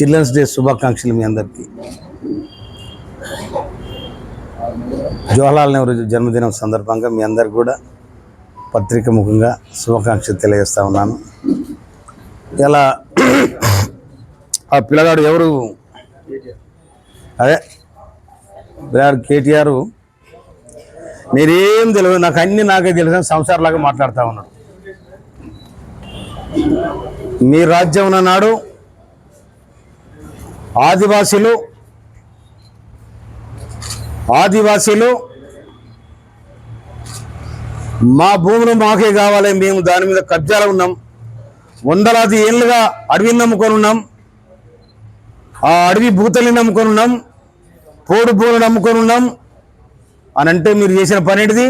Children's day శుభాకాంక్షలు మీ అందరికీ. జవహర్లాల్ నెహ్రూ జన్మదినం సందర్భంగా మీ అందరికి కూడా పత్రిక ముఖంగా శుభాకాంక్షలు తెలియజేస్తూ ఉన్నాను. ఇలా ఆ పిల్లగాడు ఎవరు, అదే పిల్లగాడు కేటీఆర్, నేనేం తెలియదు, నాకు అన్నీ నాకే తెలిసిన సంసారంలాగా మాట్లాడుతూ ఉన్నాడు. మీ రాజ్యం ఉన్న నాడు ఆదివాసీలు మా భూములు మాకే కావాలి, మేము దాని మీద కబ్జాలు ఉన్నాం, వందలాది ఏళ్ళుగా అడవిని నమ్ముకొని ఉన్నాం, ఆ అడవి భూతల్ని నమ్ముకొని ఉన్నాం, పోడు భూములు నమ్ముకొని ఉన్నాం అని అంటే మీరు చేసిన పని ఏంటిది?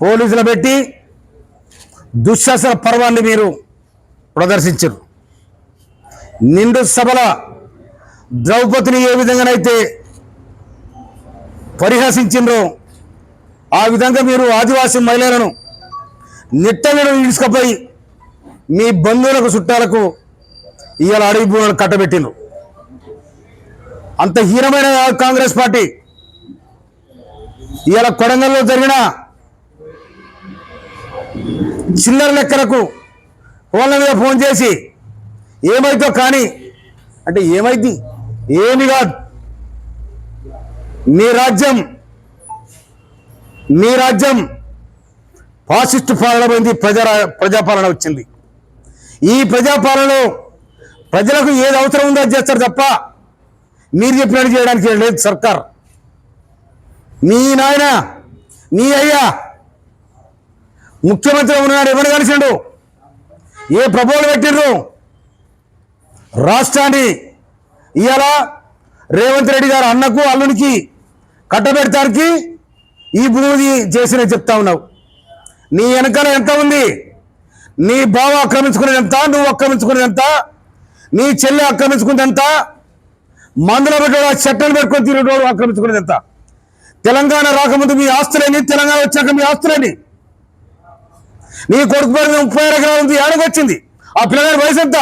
పోలీసులు పెట్టి దుశ్శాసన పర్వాన్ని మీరు ప్రదర్శించరు. నిండు సభల ద్రౌపదిని ఏ విధంగానైతే పరిహసించిండ్రో ఆ విధంగా మీరు ఆదివాసీ మహిళలను నిట్టలను తీసుకుపోయి మీ బంధువులకు చుట్టాలకు ఇవాళ అడవి భూములను కట్టబెట్టిండ్రు. అంత హీనమైన కాంగ్రెస్ పార్టీ ఇవాళ కొడంగల్లో జరిగిన చిల్లర లెక్కలకు ఫోన్ల మీద ఫోన్ చేసి ఏమైతో కానీ అంటే ఏమైంది, ఏమి కాదు, మీ రాజ్యం ఫాసిస్ట్ పాలన పోయింది, ప్రజాపాలన వచ్చింది. ఈ ప్రజాపాలనలో ప్రజలకు ఏది అవసరం ఉందో అది చేస్తారు తప్ప మీరు చెప్పినట్టు చేయడానికి లేదు సర్కార్. మీ నాయన మీ అయ్యా ముఖ్యమంత్రి ఉన్నాడు, ఎవరు కలిసిండు, ఏ ప్రభువులు పెట్టిండ్రు? రాష్ట్రాన్ని ఇవాళ రేవంత్ రెడ్డి గారు అన్నకు అల్లునికి కట్టబెడతానికి ఈ భూమి చేసిన చెప్తా ఉన్నావు. నీ వెనకాల ఎంత ఉంది? నీ బావ ఆక్రమించుకునేది ఎంత, నువ్వు ఆక్రమించుకునేది ఎంత, నీ చెల్లి ఆక్రమించుకునేది ఎంత, మందులో పెట్టాడు చట్టాలు పెట్టుకొని తిరిగేటోడు ఆక్రమించుకునేది ఎంత? తెలంగాణ రాకముందు మీ ఆస్తులేని, తెలంగాణ వచ్చాక మీ ఆస్తులేని. నీ కొడుకు పేరు 30 ఎకరాల నుంచి ఏడకొచ్చింది, ఆ పిల్లగారి వయసు ఎంత?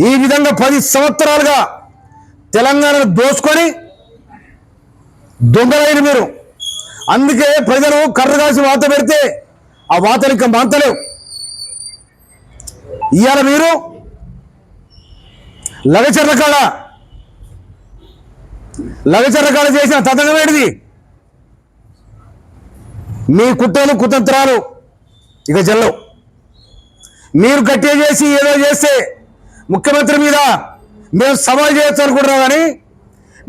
ఈ విధంగా 10 సంవత్సరాలుగా తెలంగాణను దోసుకొని దొంగలైన మీరు. అందుకే ప్రజలు కర్ర కాసి వాత పెడితే ఆ వాతలు ఇంకా మాంతలేవు. ఇవాళ మీరు లగచర్ల కాడ చేసిన తతంగం ఏంటిది? మీ కుట్రలు కుతంత్రాలు ఇక జల్లవు. మీరు గట్టిగా చేసి ఏదో చేస్తే ముఖ్యమంత్రి మీద మేము సవాల్ చేయొచ్చు అనుకుంటున్నాం, కానీ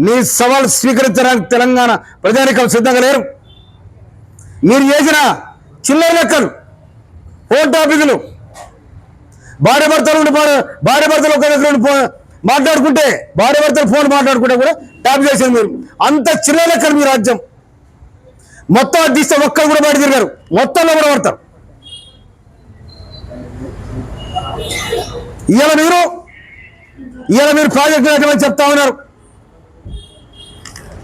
నీ సవాల్ స్వీకరించడానికి తెలంగాణ ప్రజానికం సిద్ధంగా లేరు. మీరు చేసిన చిల్లర లెక్కలు, ఫోన్ టాపిక్లు, భార్య భర్తలు ఒక దగ్గర మాట్లాడుకుంటే భార్య భర్తలు ఫోన్ మాట్లాడుకుంటే కూడా టాపిక్ చేశారు మీరు. అంత చిల్లర లెక్కలు మీ రాజ్యం. మొత్తం తీస్తే ఒక్కరు కూడా బయట తిరిగారు, మొత్తంలో కూడా పడతారు. ఇవాళ మీరు ప్రాజెక్టు కట్టమని చెప్తా ఉన్నారు.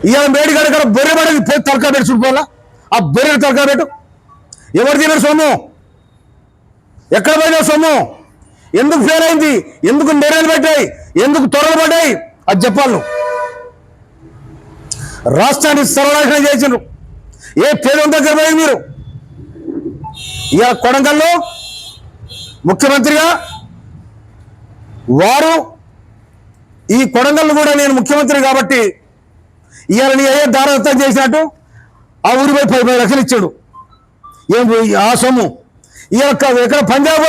ఇవాళ మేడిగడ బొర్రె పడేది తలకా పెట్టి చూడుకోవాలా? ఆ బొర్రె తలకా పెట్టు. ఎవరు తిన్నారు సొమ్ము? ఎక్కడ పోయినా సొమ్ము? ఎందుకు ఫెయిల్ అయింది? ఎందుకు నెర్రలు పెట్టాయి? ఎందుకు త్వరలు పడ్డాయి? అది చెప్పాలి. రాష్ట్రాన్ని సర్వనాశనం చేసిండ్రు. ఏ పేరు దగ్గర పోయింది మీరు? ఇవాళ కొడంగల్లో ముఖ్యమంత్రిగా వారు, ఈ కొడంగల్ను కూడా నేను ముఖ్యమంత్రి కాబట్టి ఇవాళ నీ అయ్యే దారదత్తం చేసినట్టు ఆ ఊరిపై 10 లక్షలు ఇచ్చాడు. ఏం ఆ సొమ్ము ఇవాళ ఎక్కడ పంజాబ్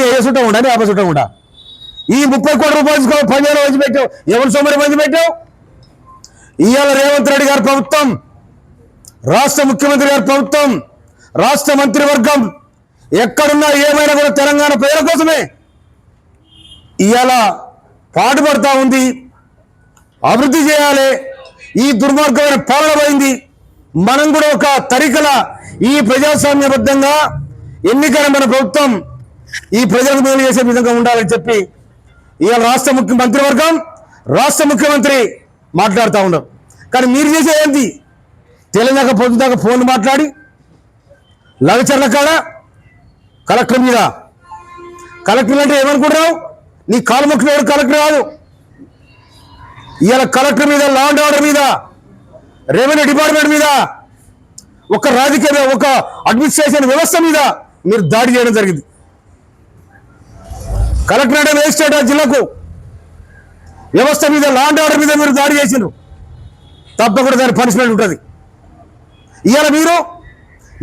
ఏ చుట్టం ఉండా, నీ ఆప చుట్టం ఉండా? ఈ 30 కోట్ల రూపాయలు తీసుకో పంజాబ్లో వచ్చి పెట్టావు. ఎవరి సొమ్మని పంచి పెట్టావు? ఇవాళ రేవంత్ రెడ్డి గారి ప్రభుత్వం, రాష్ట్ర ముఖ్యమంత్రి గారి ప్రభుత్వం, రాష్ట్ర మంత్రివర్గం ఎక్కడున్నా ఏమైనా కూడా తెలంగాణ ప్రజల కోసమే ఇవాళ పాటుపడతా ఉంది. అభివృద్ధి చేయాలి. ఈ దుర్మార్గమైన పాలన పోయింది. మనం కూడా ఒక తరికల ఈ ప్రజాస్వామ్యబద్ధంగా ఎన్నికైన మన ప్రభుత్వం ఈ ప్రజలకు మేలు చేసే విధంగా ఉండాలని చెప్పి ఇవాళ రాష్ట్ర మంత్రివర్గం, రాష్ట్ర ముఖ్యమంత్రి మాట్లాడుతూ ఉన్నారు. కానీ మీరు చేసే ఏంటి? తెలంగాణ పొద్దుదాకా ఫోన్ మాట్లాడి లగచర్ల కాడ కలెక్టర్ మీద, కలెక్టర్ అంటే ఏమనుకుంటున్నావు? నీ కాలు మొక్కులు ఎవరు కలెక్టర్ కాదు. ఇవాళ కలెక్టర్ మీద, లా అండ్ ఆర్డర్ మీద, రెవెన్యూ డిపార్ట్మెంట్ మీద, ఒక రాజకీయ, ఒక అడ్మినిస్ట్రేషన్ వ్యవస్థ మీద మీరు దాడి చేయడం జరిగింది. కలెక్టర్ అంటే మేజిస్ట్రేట్ ఆ జిల్లాకు, వ్యవస్థ మీద, లా అండ్ ఆర్డర్ మీద మీరు దాడి చేసిండ్రు. తప్పకుండా దాని పనిష్మెంట్ ఉంటుంది. ఇవాళ మీరు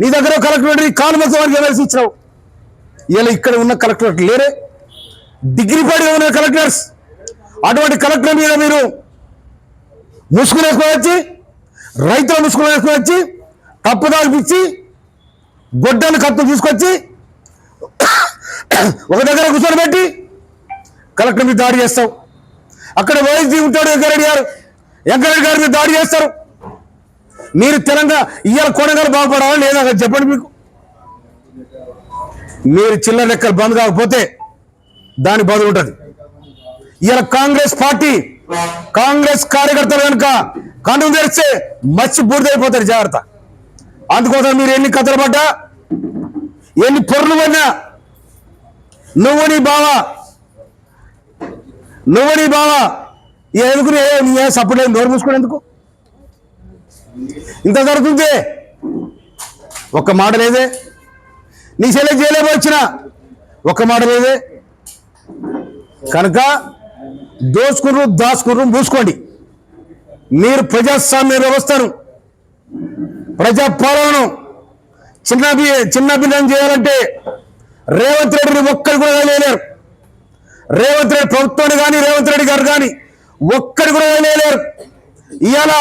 నీ దగ్గర కలెక్టరేట్ కాలు మొత్తం వారికి ఎమ్మెల్సీ ఇచ్చినావు. ఇవాళ ఇక్కడ ఉన్న కలెక్టరేట్ లేరే, డిగ్రీ పాడిగా ఉన్న కలెక్టర్స్. అటువంటి కలెక్టర్ మీద మీరు ముసుగులు వేసుకొని వచ్చి, రైతుల ముసుగులు వేసుకొని వచ్చి, తప్పుదాలు ఇచ్చి, గొడ్డలు కత్తులు తీసుకొచ్చి ఒక దగ్గర కూర్చొని పెట్టి కలెక్టర్ మీద దాడి చేస్తావు. అక్కడ వైఎస్జీ ఉంటాడు వెంకరెడ్డి గారు, వెంకరెడ్డి గారి మీద దాడి చేస్తారు. మీరు తెలంగాణ ఇవాళ కొనగలు బాగుపడాలా లేదా చెప్పండి. మీకు మీరు చిల్లర లెక్కలు బంద్ కాకపోతే దాని బాధ ఉంటుంది. ఇవాళ కాంగ్రెస్ పార్టీ, కాంగ్రెస్ కార్యకర్తలు కనుక కన్ను తెరిస్తే మచ్చి బూడిదైపోతారు, జాగ్రత్త. అందుకోసం మీరు ఎన్ని కథలు పడ్డా, ఎన్ని పొరలు పడినా, నువ్వు నీ బావ ఎందుకు నీ సపోర్ట్ నోరు మూసుకుని ఎందుకు ఇంత జరుగుతుంది? ఒక్క మాట లేదే. నీ చెల్లె జైలు వచ్చిన ఒక్క మాట లేదే. కనుక దాచుకుర్రు మూసుకోండి. మీరు ప్రజాస్వామ్య వ్యవస్థను, ప్రజాపాలనను చిన్నభిన్నం చేయాలంటే రేవంత్ రెడ్డిని ఒక్కరు కూడా వేయలేరు. రేవంత్ రెడ్డి ప్రభుత్వాన్ని కానీ, రేవంత్ రెడ్డి గారు కానీ ఒక్కరు కూడా వేయలేరు. ఇవాళ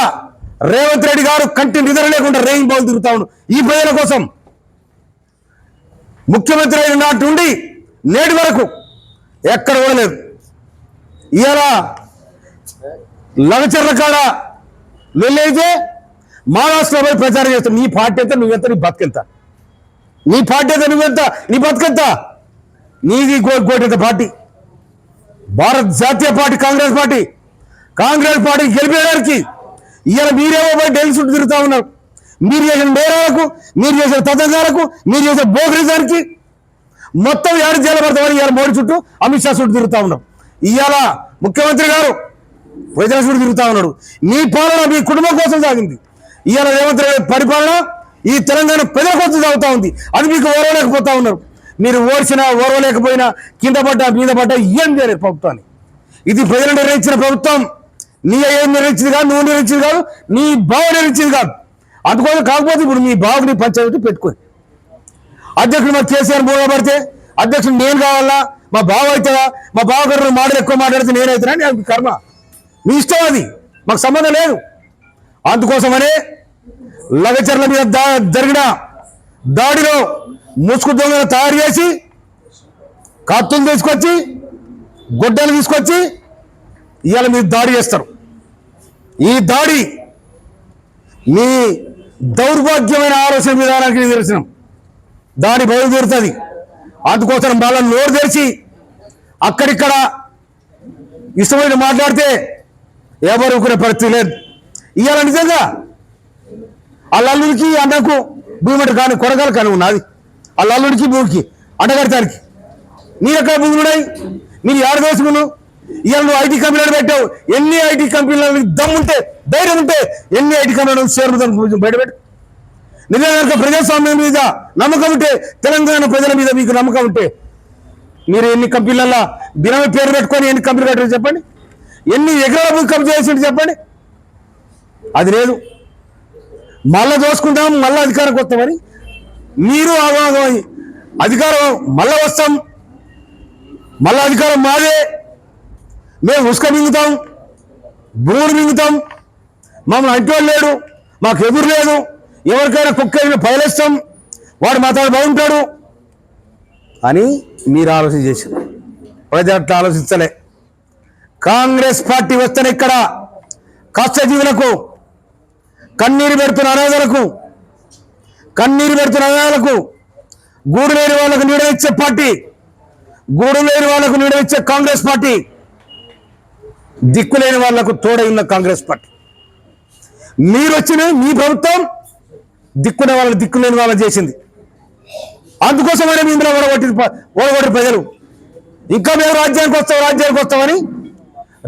రేవంత్ రెడ్డి గారు కంటి నిద్ర లేకుండా రేయింగ్ బాల్ తిరుగుతా ఉన్నాడు ఈ ప్రజల కోసం. ముఖ్యమంత్రి అయిన నాటి నుండి నేటి వరకు ఎక్కడ కూడా లేదు. ఇవాళ లగచర్ల కాడ వెళ్ళైతే మహారాష్ట్రలో పోయి ప్రచారం చేస్తాం. నీ పార్టీ ఎంత, నువ్వెంత, నీ బతుకెంత, నీ పార్టీ ఎంత, నువ్వెంత, నీ బతుకెంత, నీది కోటెంత పార్టీ. భారత జాతీయ పార్టీ కాంగ్రెస్ పార్టీ గెలిపేయడానికి ఇవాళ మీరేమో పోయి ఢిల్లీ చుట్టూ తిరుగుతా ఉన్నారు. మీరు చేసిన నేరాలకు, మీరు చేసిన తతంగాలకు, మీరు చేసిన బోగరిజానికి మొత్తం ఏడు జైలు పడతామని ఇవాళ మోడీ చుట్టూ, అమిత్ షా చుట్టూ తిరుగుతా ఉన్నాం. ఇవాళ ముఖ్యమంత్రి గారు ప్రజల చుట్టూ తిరుగుతా ఉన్నాడు. మీ పాలన మీ కుటుంబం కోసం సాగింది. ఇవాళ రేవంత్ రెడ్డి పరిపాలన ఈ తెలంగాణ ప్రజల కోసం సాగుతా ఉంది. అది మీకు ఓర్వలేకపోతా ఉన్నారు. మీరు ఓడిచినా ఓర్వలేకపోయినా, కింద పడ్డా మీద పడ్డా ఏం చేయలేదు ప్రభుత్వాన్ని. ఇది ప్రజలు నిర్ణయించిన ప్రభుత్వం. నీ ఏం నిర్ణయించింది కాదు, నువ్వు నిర్ణయించింది కాదు, నీ బావ నిర్ణయించింది కాదు. అందుకోసం కాకపోతే ఇప్పుడు మీ బావని పంచాయతీ పెట్టుకొని అధ్యక్షుడు మరి కేసీఆర్ మూడో పడితే అధ్యక్షుడు నేను కావాలా, మా బావ అవుతుందా, మా బావగారు మాటలు ఎక్కువ మాట్లాడితే నేనవుతున్నా, నాకు కర్మ, మీ ఇష్టం, అది మాకు సంబంధం లేదు. అందుకోసమనే లగచర్ల మీద జరిగిన దాడిలో ముసుగు దొంగలు తయారు చేసి, కత్తులు తీసుకొచ్చి, గొడ్డలు తీసుకొచ్చి ఇవాళ మీరు దాడి చేస్తారు. ఈ దాడి మీ దౌర్భాగ్యమైన ఆలోచన విధానానికి నిదర్శనం. దాడి బయలుదేరుతుంది. అందుకోసం వాళ్ళ నోరు తెరిచి అక్కడిక్కడ ఇష్టమైన మాట్లాడితే ఎవరు ఊరుకునే పరిస్థితి లేదు. ఇవాళ నిజంగా వాళ్ళ అల్లుడికి అన్నకు భూమి కానీ కొరగాలి కానీ ఉన్నది. వాళ్ళ అల్లుడికి భూమికి అడ్డగడతానికి మీరు ఎక్కడ భూములు ఉన్నాయి? మీరు ఏడు దేశములు. ఇవాళ నువ్వు ఐటీ కంపెనీలు పెట్టావు. ఎన్ని ఐటీ కంపెనీలు దమ్ముంటే, ధైర్యం ఉంటే ఎన్ని ఐటీ కంపెనీలు షేర్ బయటపెట్టు. నిజంగా ప్రజాస్వామ్యం మీద నమ్మకం ఉంటే, తెలంగాణ ప్రజల మీద మీకు నమ్మకం ఉంటే, మీరు ఎన్ని కంపెనీలలో బినామీ పేరు పెట్టుకొని ఎన్ని కంపెనీలు పెట్టారు చెప్పండి. ఎన్ని ఎకరాల భూమి కబ్జా చేసి చెప్పండి. అది లేదు. మళ్ళా దోసుకుంటాం, మళ్ళీ అధికారం వస్తామని మీరు అధికారం మళ్ళా వస్తాం, మళ్ళా అధికారం మాదే, మేము ఉసుక మింగుతాం, భూములు మింగుతాం, మమ్మల్ని అంటోళ్ళు లేడు, మాకు ఎదురు లేదు, ఎవరికైనా కుక్కైనా పైలేస్తాం, వాడు మాతో బాగుంటాడు అని మీరు ఆలోచన చేశారు. ప్రజలు అట్లా ఆలోచించలే. కాంగ్రెస్ పార్టీ వస్తేనే ఇక్కడ కష్టజీవులకు, కన్నీరు పెడుతున్న అనాథలకు, గూడు లేని వాళ్ళకు నీడనిచ్చే పార్టీ, గూడు లేని వాళ్ళకు నీడనిచ్చే కాంగ్రెస్ పార్టీ, దిక్కు లేని వాళ్లకు తోడైన కాంగ్రెస్ పార్టీ. మీరు వచ్చిన మీ ప్రభుత్వం దిక్కు లేని వాళ్ళని చేసింది. అందుకోసమైనా మీ ఇందులో ఓడగొట్టి ప్రజలు ఇంకా మేము రాజ్యానికి వస్తామని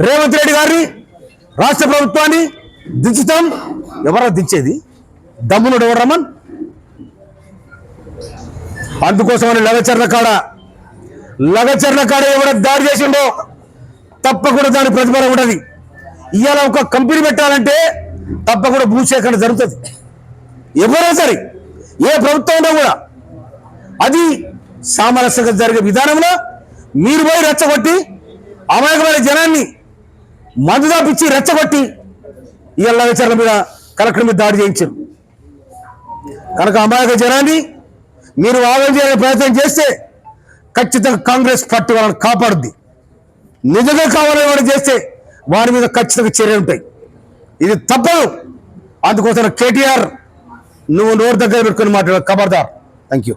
రేవంత్ రెడ్డి గారిని రాష్ట్ర ప్రభుత్వాన్ని దించుతాం. ఎవరో దించేది? దమ్మునుడు ఎవరు రమన్? అందుకోసమని లగచర్ల కాడ ఎవడ దాడి చేసిండో తప్పకుండా దాని ప్రతిఫలం ఉండదు. ఇవాళ ఒక కంపెనీ పెట్టాలంటే తప్పకుండా భూసేకరణ జరుగుతుంది. ఎవరైనా సరే ఏ ప్రభుత్వంలో కూడా అది సామరస్యంగా జరిగే విధానంలో మీరు పోయి రెచ్చగొట్టి అమాయకమైన జనాన్ని మందు దాపిచ్చి రెచ్చగొట్టి ఇవాళ లగచర్ల మీద కలెక్టర్ మీద దాడి చేయించారు కనుక అమాయక జనాన్ని మీరు ఆవేదన చేయాలని ప్రయత్నం చేస్తే ఖచ్చితంగా కాంగ్రెస్ పార్టీ వాళ్ళని కాపాడుద్ది. నిజంగా కావాలని వాడు చేస్తే వారి మీద ఖచ్చితంగా చర్యలు ఉంటాయి. ఇది తప్పదు. అందుకోసం కేటీఆర్ నువ్వు నోరు దగ్గర పెట్టుకుని మాట్లాడు. ఖబర్దార్. Thank you.